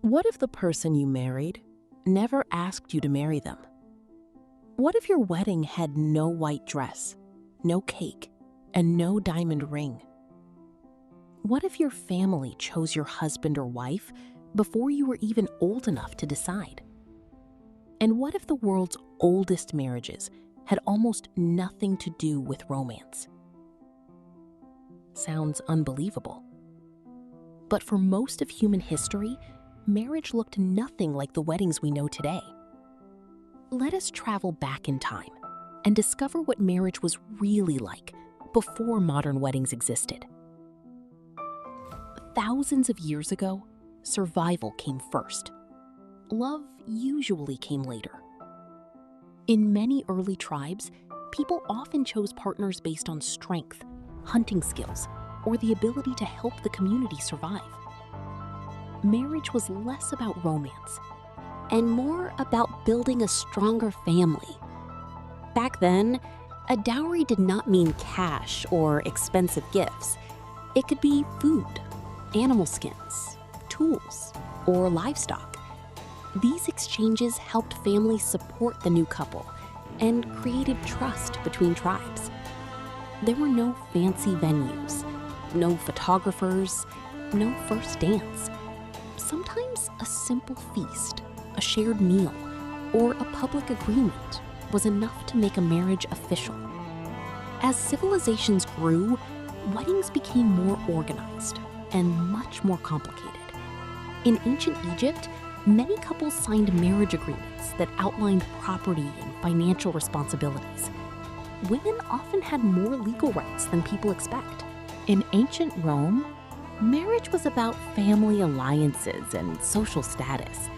What if the person you married never asked you to marry them? What if your wedding had no white dress, no cake, and no diamond ring? What if your family chose your husband or wife before you were even old enough to decide? And what if the world's oldest marriages had almost nothing to do with romance? Sounds unbelievable. But for most of human history, marriage looked nothing like the weddings we know today. Let us travel back in time and discover what marriage was really like before modern weddings existed. Thousands of years ago, survival came first. Love usually came later. In many early tribes, people often chose partners based on strength, hunting skills, or the ability to help the community survive. Marriage was less about romance and more about building a stronger family. Back then, a dowry did not mean cash or expensive gifts. It could be food, animal skins, tools, or livestock. These exchanges helped families support the new couple and created trust between tribes. There were no fancy venues, no photographers, no first dance. Sometimes a simple feast, a shared meal, or a public agreement was enough to make a marriage official. As civilizations grew, weddings became more organized and much more complicated. In ancient Egypt, many couples signed marriage agreements that outlined property and financial responsibilities. Women often had more legal rights than people expect. In ancient Rome, marriage was about family alliances and social status.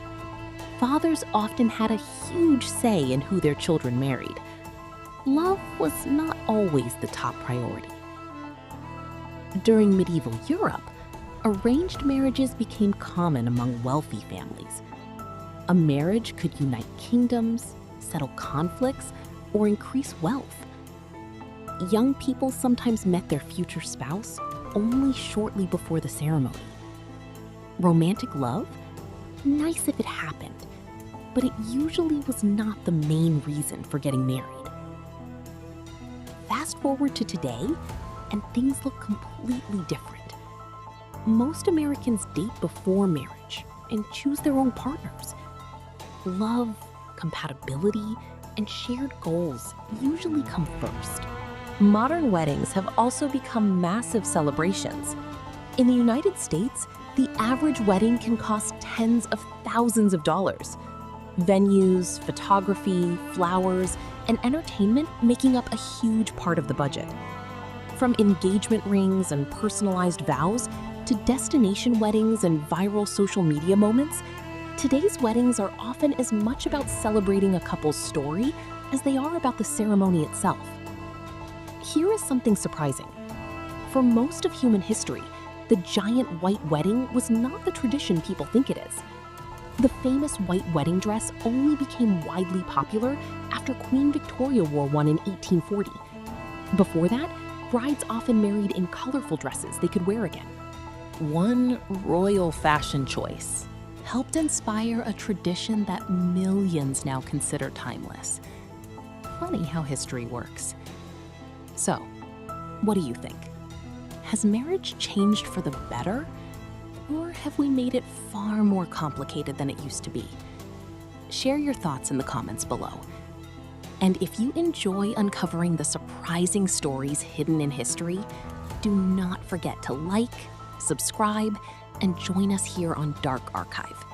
Fathers often had a huge say in who their children married. Love was not always the top priority. During medieval Europe, arranged marriages became common among wealthy families. A marriage could unite kingdoms, settle conflicts, or increase wealth. Young people sometimes met their future spouse only shortly before the ceremony. Romantic love? Nice if it happened, but it usually was not the main reason for getting married. Fast forward to today, and things look completely different. Most Americans date before marriage and choose their own partners. Love, compatibility, and shared goals usually come first. Modern weddings have also become massive celebrations. In the United States, the average wedding can cost tens of thousands of dollars. Venues, photography, flowers, and entertainment making up a huge part of the budget. From engagement rings and personalized vows to destination weddings and viral social media moments, today's weddings are often as much about celebrating a couple's story as they are about the ceremony itself. Here is something surprising. For most of human history, the giant white wedding was not the tradition people think it is. The famous white wedding dress only became widely popular after Queen Victoria wore one in 1840. Before that, brides often married in colorful dresses they could wear again. One royal fashion choice helped inspire a tradition that millions now consider timeless. Funny how history works. So, what do you think? Has marriage changed for the better? Or have we made it far more complicated than it used to be? Share your thoughts in the comments below. And if you enjoy uncovering the surprising stories hidden in history, do not forget to like, subscribe, and join us here on Dark Archive.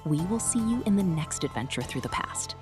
We will see you in the next adventure through the past.